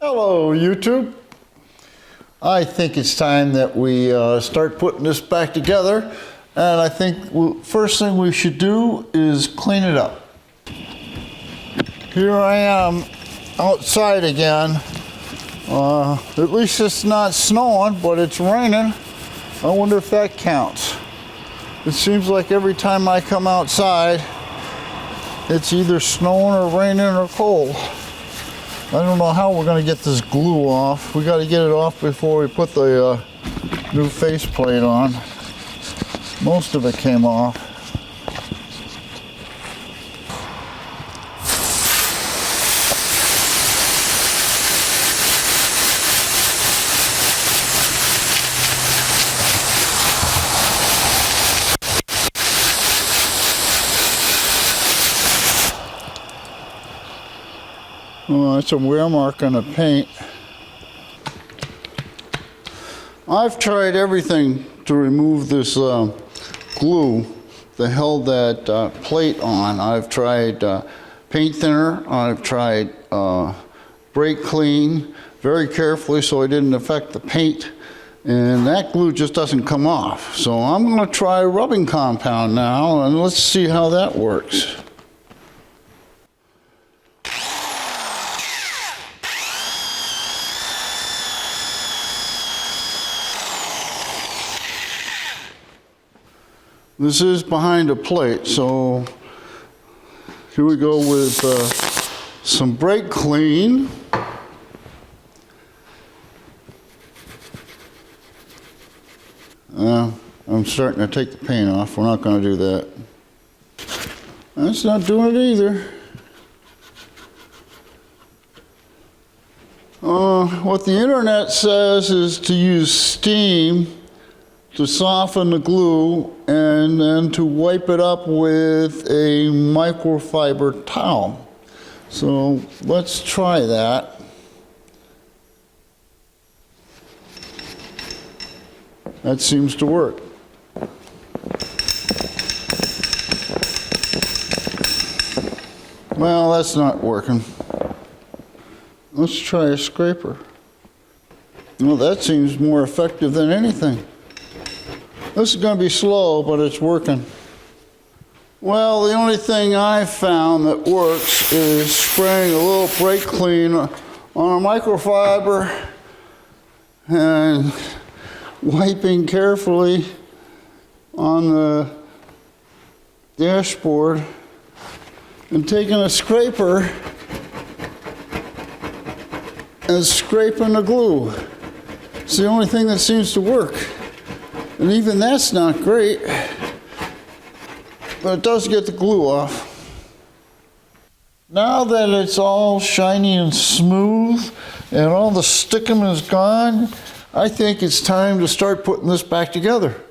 Hello, YouTube. I think it's time that we start putting this back together, and I think first thing we should do is clean it up. Here I am outside again. At least it's not snowing, but it's raining. I wonder if that counts. It seems like every time I come outside, it's either snowing or raining or cold. I don't know how we're going to get this glue off. We got to get it off before we put the new faceplate on. Most of it came off. Oh, that's a wear mark on the paint. I've tried everything to remove this glue that held that plate on. I've tried paint thinner, I've tried brake clean very carefully so it didn't affect the paint, and that glue just doesn't come off. So I'm going to try rubbing compound now, and let's see how that works. This is behind a plate, so here we go with some brake clean. I'm starting to take the paint off. We're not going to do that. That's not doing it either. What the internet says is to use steam to soften the glue and then to wipe it up with a microfiber towel. So let's try that. That seems to work. Well, that's not working. Let's try a scraper. Well, that seems more effective than anything. This is going to be slow, but it's working. Well, the only thing I've found that works is spraying a little brake clean on a microfiber and wiping carefully on the dashboard and taking a scraper and scraping the glue. It's the only thing that seems to work. And even that's not great, but it does get the glue off. Now that it's all shiny and smooth and all the stickum is gone, I think it's time to start putting this back together.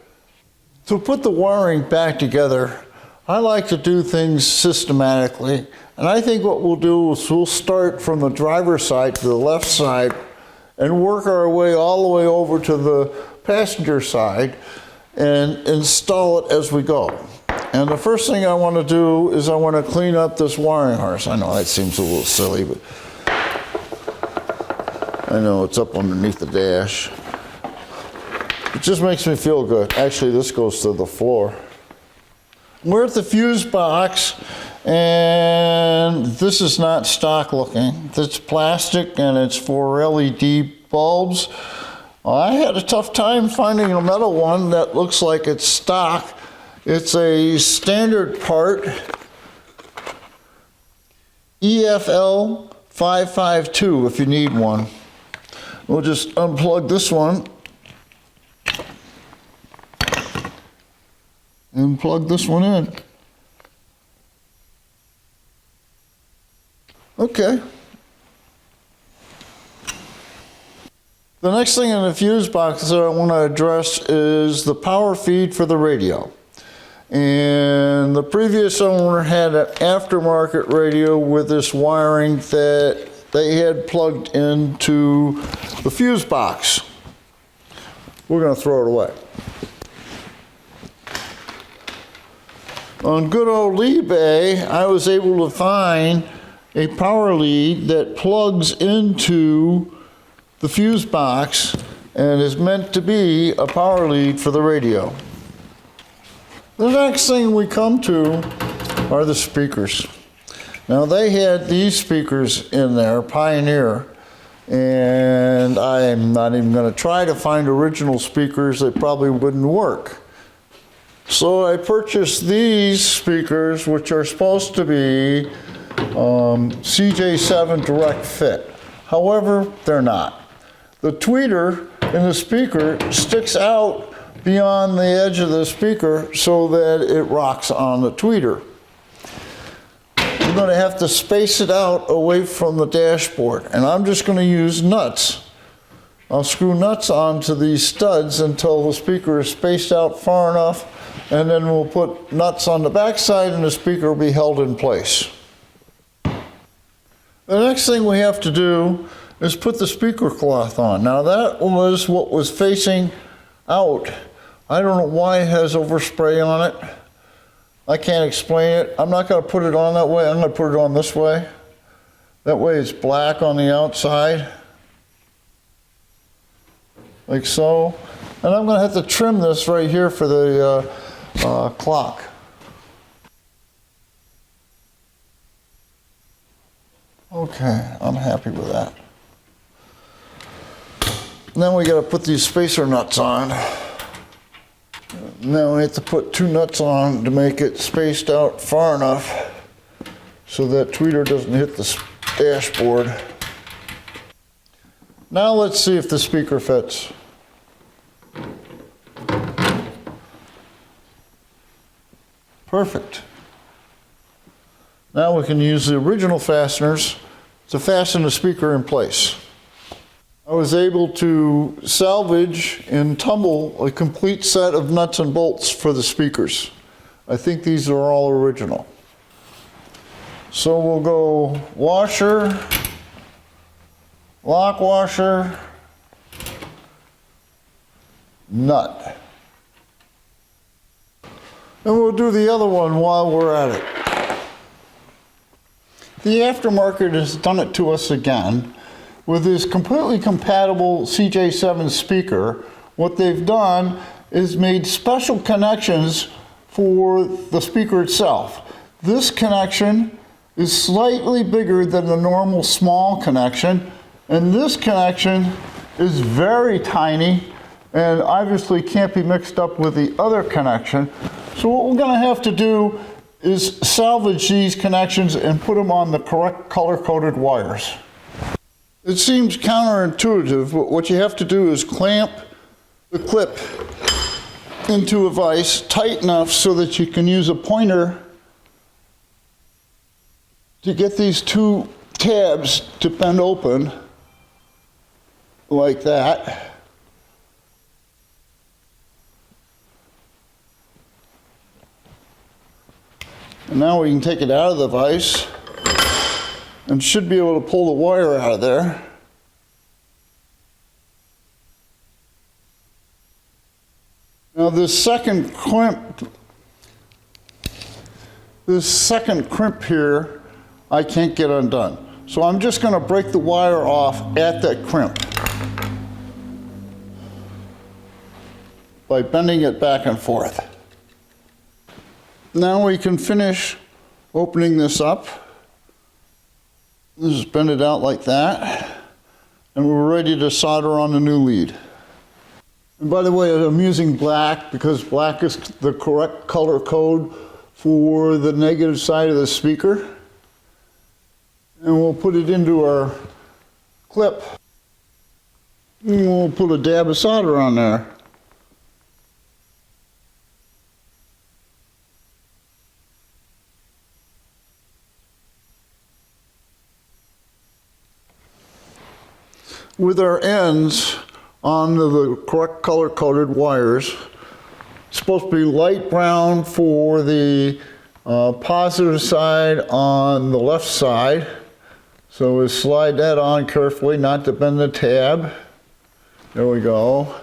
To put the wiring back together, I like to do things systematically. And I think what we'll do is we'll start from the driver's side to the left side and work our way all the way over to the passenger side and install it as we go. And the first thing I want to do is I want to clean up this wiring harness. I know that seems a little silly, but I know it's up underneath the dash. It just makes me feel good. Actually, this goes to the floor. We're at the fuse box, and this is not stock looking. It's plastic and it's for LED bulbs. I had a tough time finding a metal one that looks like it's stock. It's a standard part, EFL 552 if you need one. We'll just unplug this one and plug this one in. Okay. The next thing in the fuse box that I want to address is the power feed for the radio. And the previous owner had an aftermarket radio with this wiring that they had plugged into the fuse box. We're going to throw it away. On good old eBay, I was able to find a power lead that plugs into the fuse box and is meant to be a power lead for the radio. The next thing we come to are the speakers. Now they had these speakers in there, Pioneer, and I am not even going to try to find original speakers. They probably wouldn't work. So I purchased these speakers, which are supposed to be CJ7 direct fit. However, they're not. The tweeter in the speaker sticks out beyond the edge of the speaker so that it rocks on the tweeter. You're going to have to space it out away from the dashboard, and I'm just going to use nuts. I'll screw nuts onto these studs until the speaker is spaced out far enough, and then we'll put nuts on the back side and the speaker will be held in place. The next thing we have to do is put the speaker cloth on. Now that was what was facing out. I don't know why it has overspray on it. I can't explain it. I'm not going to put it on that way. I'm going to put it on this way. That way it's black on the outside, like so. And I'm going to have to trim this right here for the clock. Okay, I'm happy with that. Then we got to put these spacer nuts on. Now we have to put 2 nuts on to make it spaced out far enough so that tweeter doesn't hit the dashboard. Now let's see if the speaker fits. Perfect. Now we can use the original fasteners to fasten the speaker in place. I was able to salvage and tumble a complete set of nuts and bolts for the speakers. I think these are all original. So we'll go washer, lock washer, nut. And we'll do the other one while we're at it. The aftermarket has done it to us again. With this completely compatible CJ7 speaker, what they've done is made special connections for the speaker itself. This connection is slightly bigger than the normal small connection, and this connection is very tiny and obviously can't be mixed up with the other connection. So what we're going to have to do is salvage these connections and put them on the correct color-coded wires. It seems counterintuitive, but what you have to do is clamp the clip into a vise tight enough so that you can use a pointer to get these 2 tabs to bend open like that. And now we can take it out of the vise and should be able to pull the wire out of there. Now this second crimp here, I can't get undone. So I'm just going to break the wire off at that crimp by bending it back and forth. Now we can finish opening this up. Just bend it out like that, and we're ready to solder on the new lead. And by the way, I'm using black because black is the correct color code for the negative side of the speaker. And we'll put it into our clip, and we'll put a dab of solder on there. With our ends on the correct color-coded wires, it's supposed to be light brown for the positive side on the left side. So we slide that on carefully, not to bend the tab. There we go.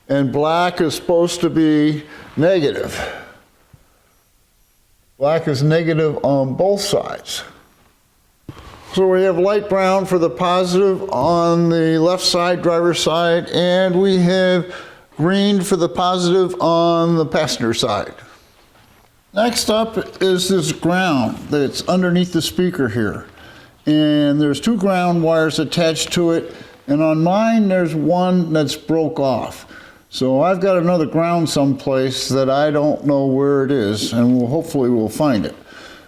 And black is supposed to be negative. Black is negative on both sides. So we have light brown for the positive on the left side, driver's side, and we have green for the positive on the passenger side. Next up is this ground that's underneath the speaker here. And there's two ground wires attached to it, and on mine there's one that's broke off. So I've got another ground someplace that I don't know where it is, and hopefully we'll find it.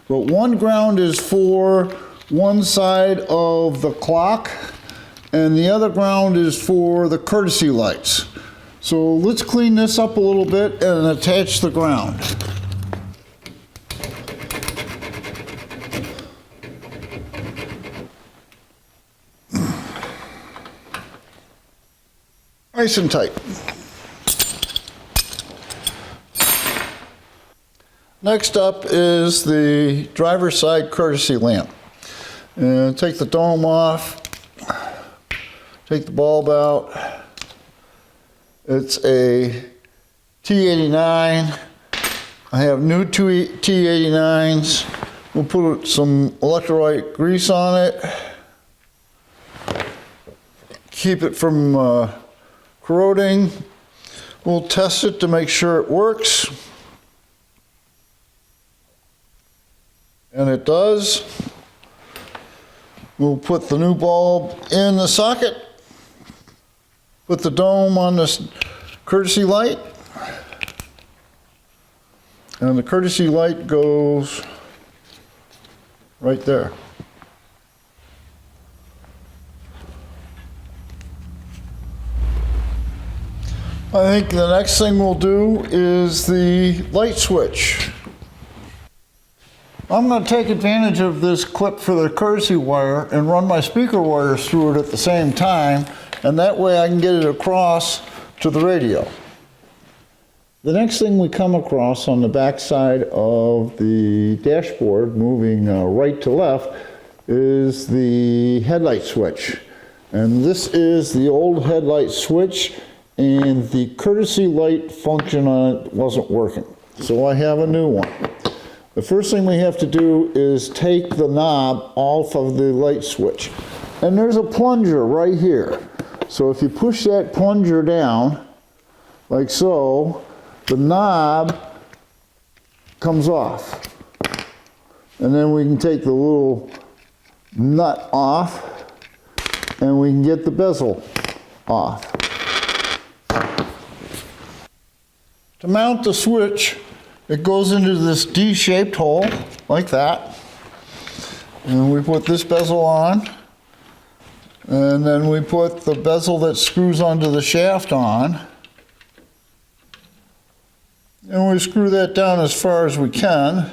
But one ground is for one side of the clock, and the other ground is for the courtesy lights. So let's clean this up a little bit and attach the ground. Nice and tight. Next up is the driver's side courtesy lamp. And take the dome off, take the bulb out. It's a T89. I have new T89s. We'll put some electrolyte grease on it. Keep it from corroding. We'll test it to make sure it works. And it does. We'll put the new bulb in the socket. Put the dome on this courtesy light. And the courtesy light goes right there. I think the next thing we'll do is the light switch. I'm going to take advantage of this clip for the courtesy wire and run my speaker wires through it at the same time, and that way I can get it across to the radio. The next thing we come across on the back side of the dashboard, moving right to left, is the headlight switch. And this is the old headlight switch, and the courtesy light function on it wasn't working. So I have a new one. The first thing we have to do is take the knob off of the light switch. And there's a plunger right here. So if you push that plunger down, like so, the knob comes off. And then we can take the little nut off, and we can get the bezel off. To mount the switch, it goes into this D-shaped hole, like that. And we put this bezel on. And then we put the bezel that screws onto the shaft on. And we screw that down as far as we can.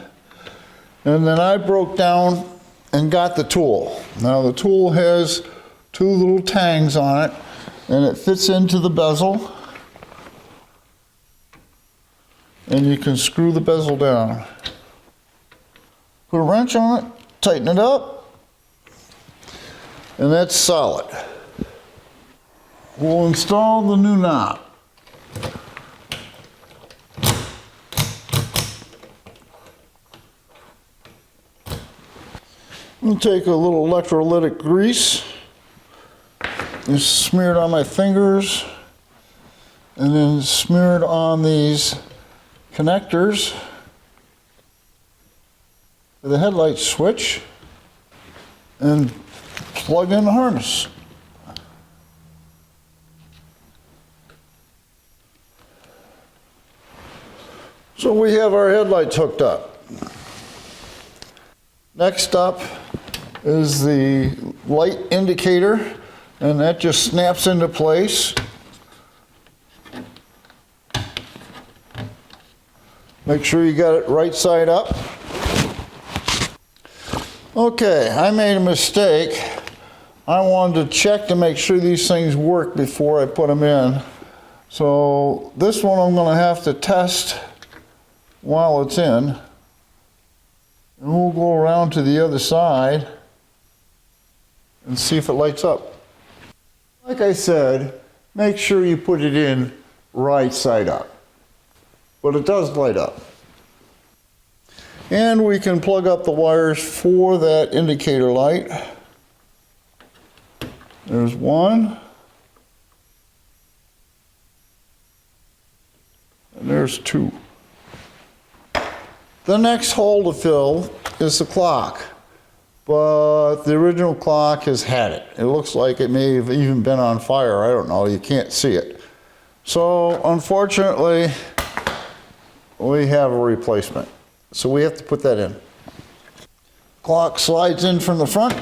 And then I broke down and got the tool. Now the tool has two little tangs on it, and it fits into the bezel. And you can screw the bezel down. Put a wrench on it, tighten it up, and that's solid. We'll install the new knob. I'll take a little electrolytic grease, just smear it on my fingers, and then smear it on these connectors for the headlight switch, and plug in the harness. So we have our headlights hooked up. Next up is the light indicator, and that just snaps into place. Make sure you got it right side up. Okay, I made a mistake. I wanted to check to make sure these things work before I put them in. So this one I'm going to have to test while it's in. And we'll go around to the other side and see if it lights up. Like I said, make sure you put it in right side up. But it does light up. And we can plug up the wires for that indicator light. There's one. And there's two. The next hole to fill is the clock. But the original clock has had it. It looks like it may have even been on fire. I don't know. You can't see it. So unfortunately, we have a replacement. So we have to put that in. Clock slides in from the front.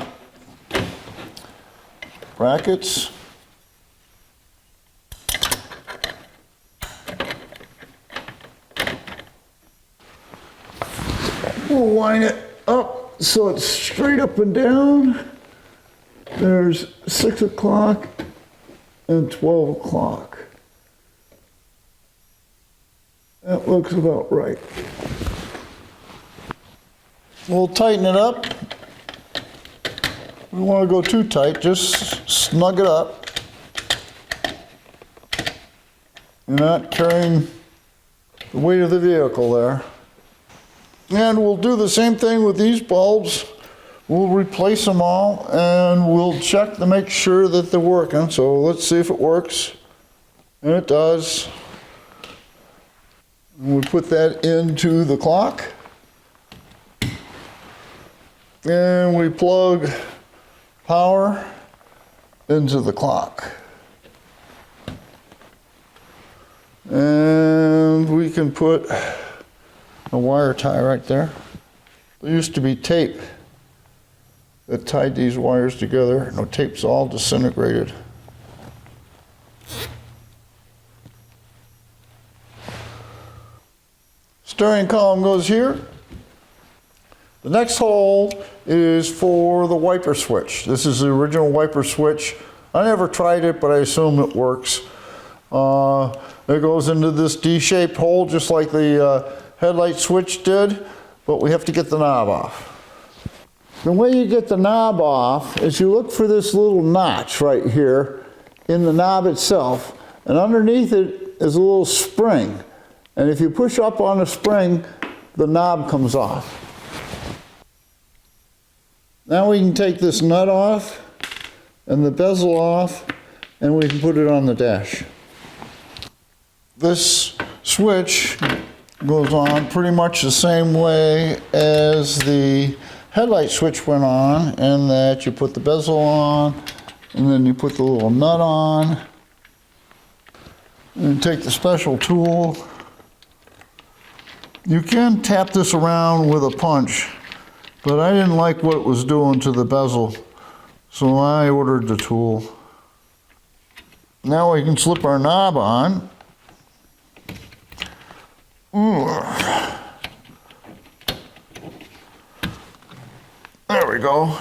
Brackets. We'll line it up so it's straight up and down. There's 6 o'clock and 12 o'clock. That looks about right. We'll tighten it up. We don't want to go too tight, just snug it up. You're not carrying the weight of the vehicle there. And we'll do the same thing with these bulbs. We'll replace them all and we'll check to make sure that they're working. So let's see if it works. And it does. And we put that into the clock. And we plug power into the clock. And we can put a wire tie right there. There used to be tape that tied these wires together. No, tape's all disintegrated. Steering column goes here. The next hole is for the wiper switch. This is the original wiper switch. I never tried it, but I assume it works. It goes into this D-shaped hole just like the headlight switch did, but we have to get the knob off. The way you get the knob off is you look for this little notch right here in the knob itself, and underneath it is a little spring. And if you push up on the spring, the knob comes off. Now we can take this nut off and the bezel off, and we can put it on the dash. This switch goes on pretty much the same way as the headlight switch went on, in that you put the bezel on and then you put the little nut on and take the special tool. You can tap this around with a punch, but I didn't like what it was doing to the bezel, so I ordered the tool. Now we can slip our knob on. There we go.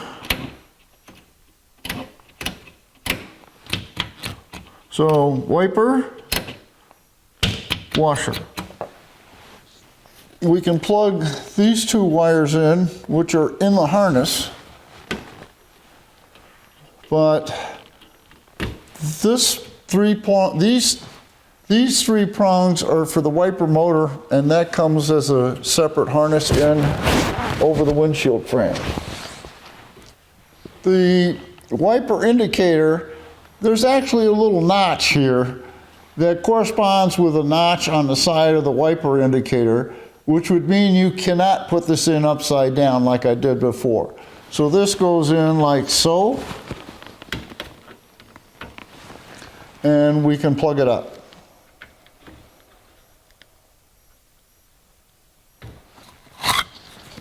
So wiper, washer. We can plug these two wires in, which are in the harness, but these three prongs are for the wiper motor, and that comes as a separate harness in over the windshield frame. The wiper indicator, there's actually a little notch here that corresponds with a notch on the side of the wiper indicator, which would mean you cannot put this in upside down like I did before. So this goes in like so, and we can plug it up.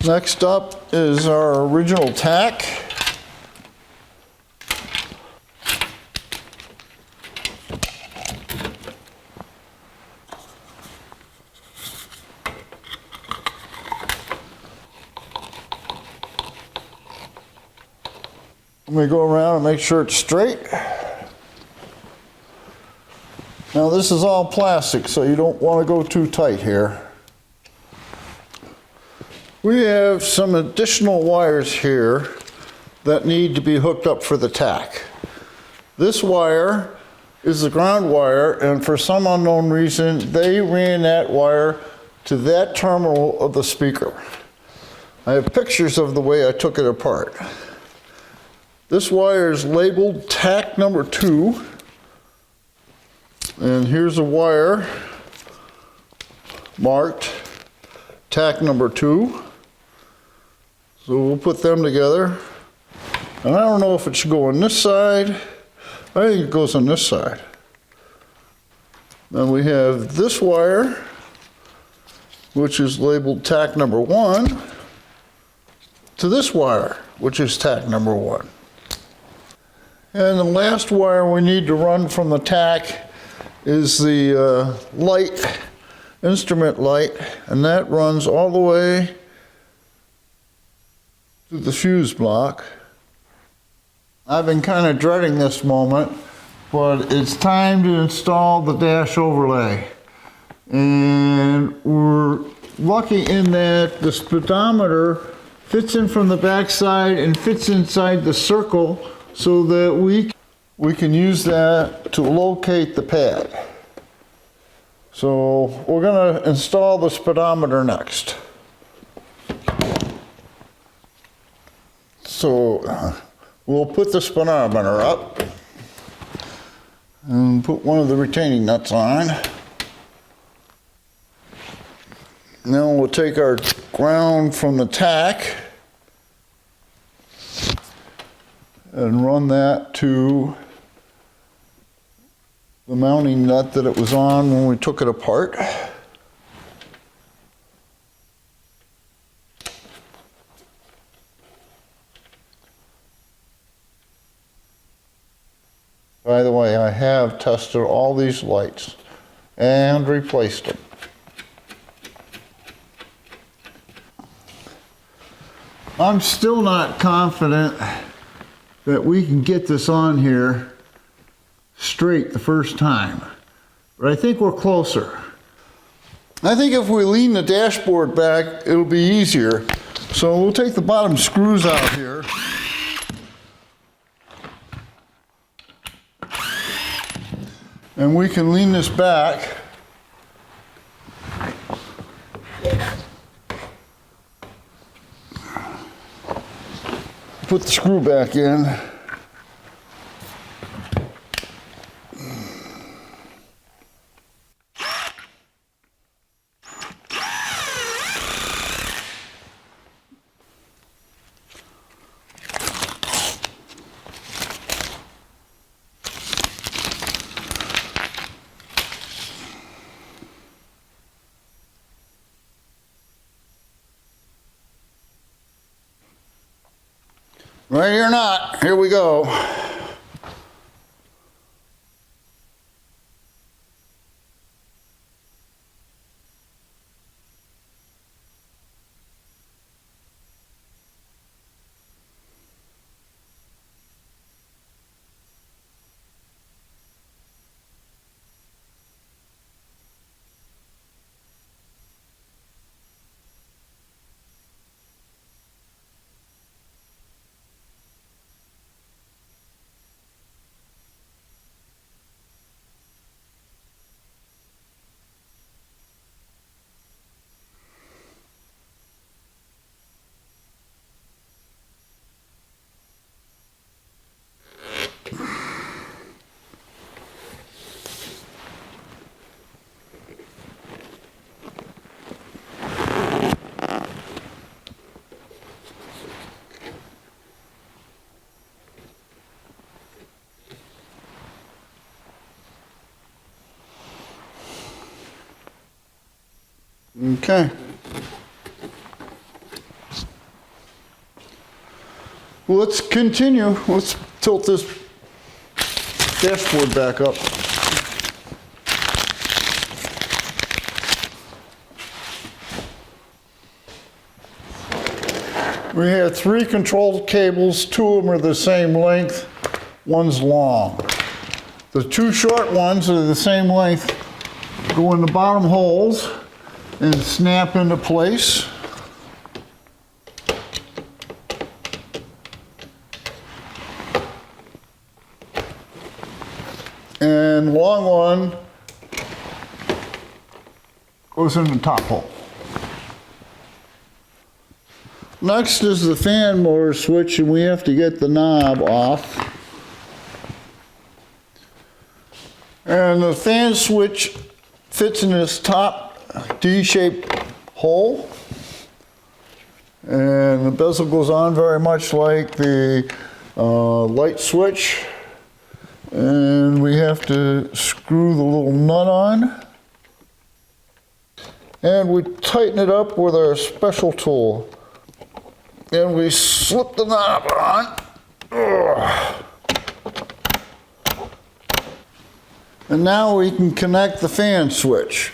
Next up is our original tack. We go around and make sure it's straight. Now this is all plastic, so you don't want to go too tight here. We have some additional wires here that need to be hooked up for the tack. This wire is the ground wire, and for some unknown reason, they ran that wire to that terminal of the speaker. I have pictures of the way I took it apart. This wire is labeled tack number 2. And here's a wire marked tack number 2. So we'll put them together. And I don't know if it should go on this side. I think it goes on this side. Then we have this wire, which is labeled tack number 1, to this wire, which is tack number 1. And the last wire we need to run from the tack is the light, instrument light, and that runs all the way to the fuse block. I've been kind of dreading this moment, but it's time to install the dash overlay. And we're lucky in that the speedometer fits in from the back side and fits inside the circle so that we can use that to locate the pad. So we're going to install the speedometer next. So we'll put the speedometer up and put one of the retaining nuts on. Now we'll take our ground from the tack and run that to the mounting nut that it was on when we took it apart. By the way, I have tested all these lights and replaced them. I'm still not confident that we can get this on here straight the first time, but I think we're closer. I think if we lean the dashboard back, it'll be easier. So we'll take the bottom screws out here. And we can lean this back. Put the screw back in. Ready or not, here we go. Okay. Well, let's continue. Let's tilt this dashboard back up. We have 3 control cables. 2 of them are the same length. One's long. The 2 short ones are the same length. Go in the bottom holes and snap into place. And long one goes in the top hole. Next is the fan motor switch, and we have to get the knob off. And the fan switch fits in this top D-shaped hole. And the bezel goes on very much like the light switch. And we have to screw the little nut on. And we tighten it up with our special tool. And we slip the knob on. Ugh. And now we can connect the fan switch.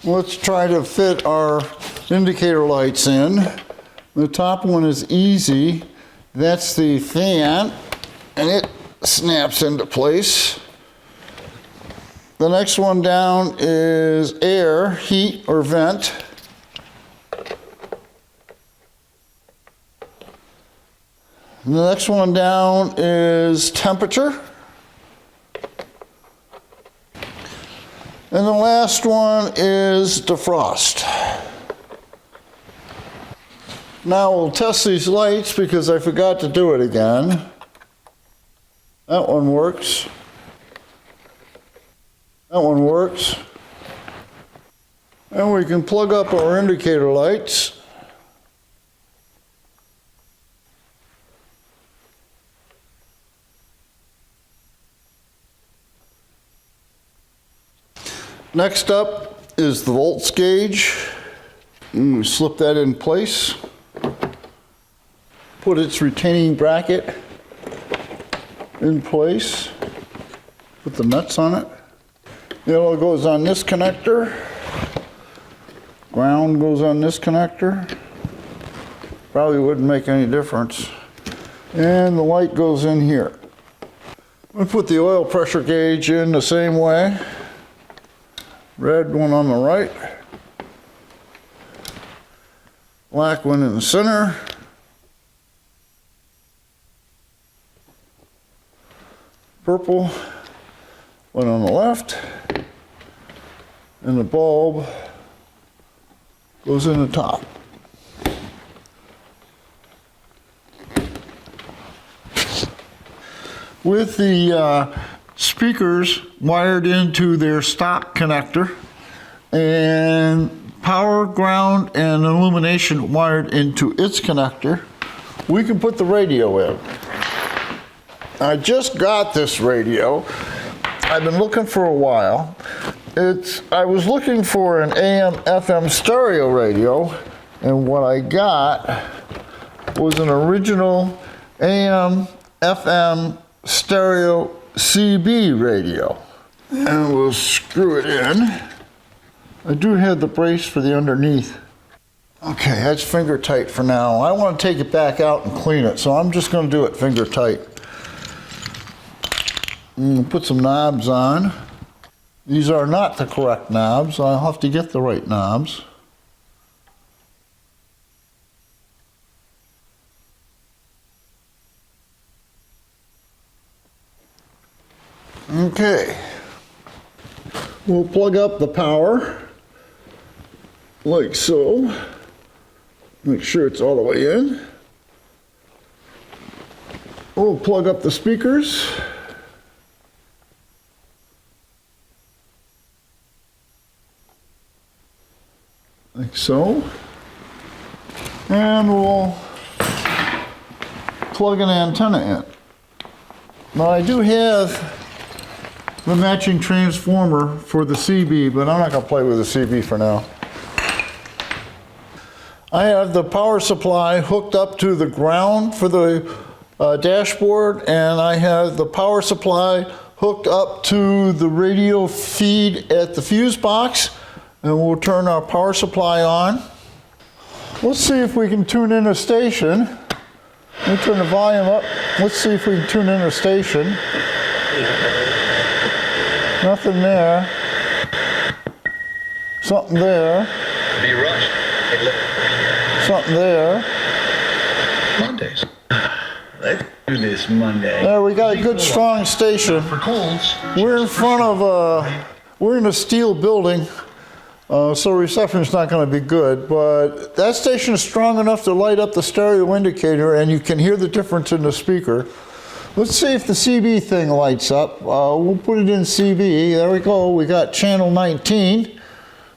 Let's try to fit our indicator lights in. The top one is easy. That's the fan, and it snaps into place. The next one down is air, heat, or vent. And the next one down is temperature. And the last one is defrost. Now we'll test these lights because I forgot to do it again. That one works. That one works. And we can plug up our indicator lights. Next up is the volts gauge. And we slip that in place. Put its retaining bracket in place. Put the nuts on it. Yellow goes on this connector. Ground goes on this connector. Probably wouldn't make any difference. And the light goes in here. We put the oil pressure gauge in the same way. Red one on the right. Black one in the center. Purple one on the left. And the bulb goes in the top. With the speakers wired into their stock connector and power, ground, and illumination wired into its connector, we can put the radio in. I just got this radio. I've been looking for a while. I was looking for an AM/FM stereo radio, and what I got was an original AM/FM stereo CB radio. And we'll screw it in. I do have the brace for the underneath. Okay, that's finger tight for now. I want to take it back out and clean it, so I'm just going to do it finger tight. And put some knobs on. These are not the correct knobs. I'll have to get the right knobs. Okay. We'll plug up the power like so. Make sure it's all the way in. We'll plug up the speakers. Like so. And we'll plug an antenna in. Now I do have the matching transformer for the CB, but I'm not going to play with the CB for now. I have the power supply hooked up to the ground for the dashboard, and I have the power supply hooked up to the radio feed at the fuse box, and we'll turn our power supply on. Let's see if we can tune in a station. Let me turn the volume up. Let's see if we can tune in a station. Nothing there. Something there. Be rushed. Something there. Mondays. Let's do this Monday. There, we got a good strong station. For colds. We're in front of We're in a steel building, so reception is not going to be good, but that station is strong enough to light up the stereo indicator, and you can hear the difference in the speaker. Let's see if the CB thing lights up. We'll put it in CB. There we go. We got channel 19.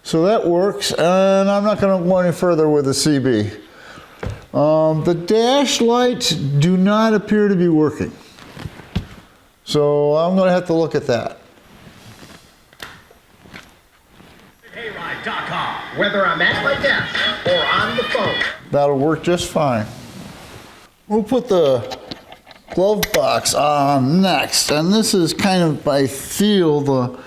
So that works, and I'm not going to go any further with the CB. The dash lights do not appear to be working. So I'm going to have to look at that. Headlight.com. Whether I'm at my desk or on the phone. That'll work just fine. We'll put the glove box on next, and this is kind of, I feel, the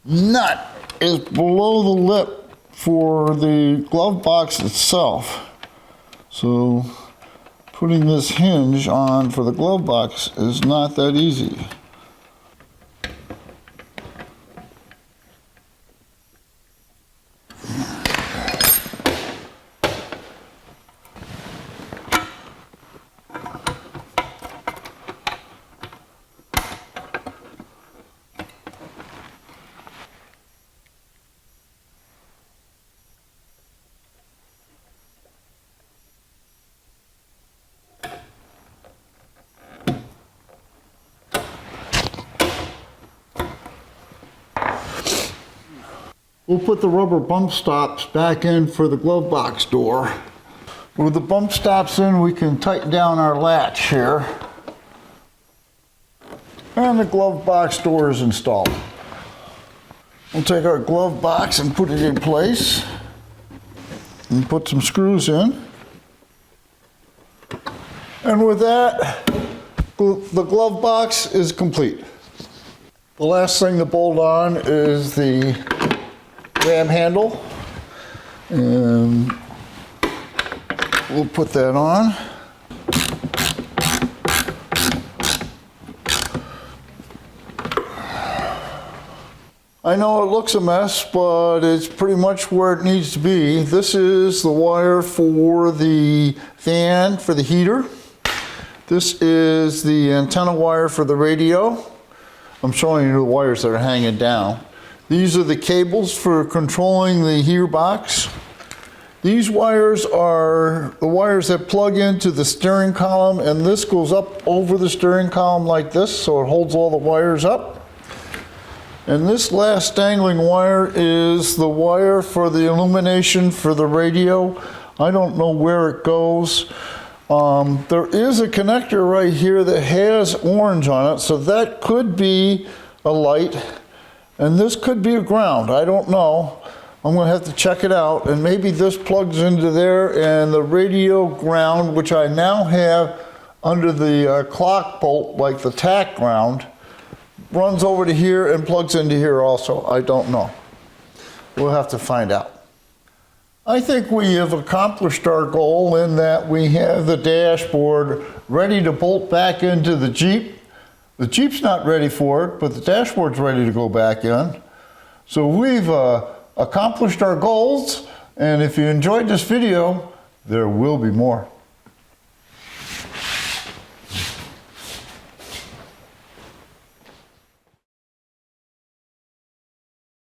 nut is below the lip for the glove box itself. So putting this hinge on for the glove box is not that easy. We'll put the rubber bump stops back in for the glove box door. With the bump stops in, we can tighten down our latch here. And the glove box door is installed. We'll take our glove box and put it in place. And put some screws in. And with that, the glove box is complete. The last thing to bolt on is the ram handle, and we'll put that on. I know it looks a mess, but it's pretty much where it needs to be. This is the wire for the fan for the heater. This is the antenna wire for the radio. I'm showing you the wires that are hanging down. These are the cables for controlling the heater box. These wires are the wires that plug into the steering column, and this goes up over the steering column like this, so it holds all the wires up. And this last dangling wire is the wire for the illumination for the radio. I don't know where it goes. There is a connector right here that has orange on it, so that could be a light. And this could be a ground, I don't know. I'm gonna have to check it out, and maybe this plugs into there, and the radio ground, which I now have under the clock bolt, like the tack ground, runs over to here and plugs into here also. I don't know. We'll have to find out. I think we have accomplished our goal in that we have the dashboard ready to bolt back into the Jeep. The Jeep's not ready for it, but the dashboard's ready to go back in. So we've accomplished our goals, and if you enjoyed this video, there will be more.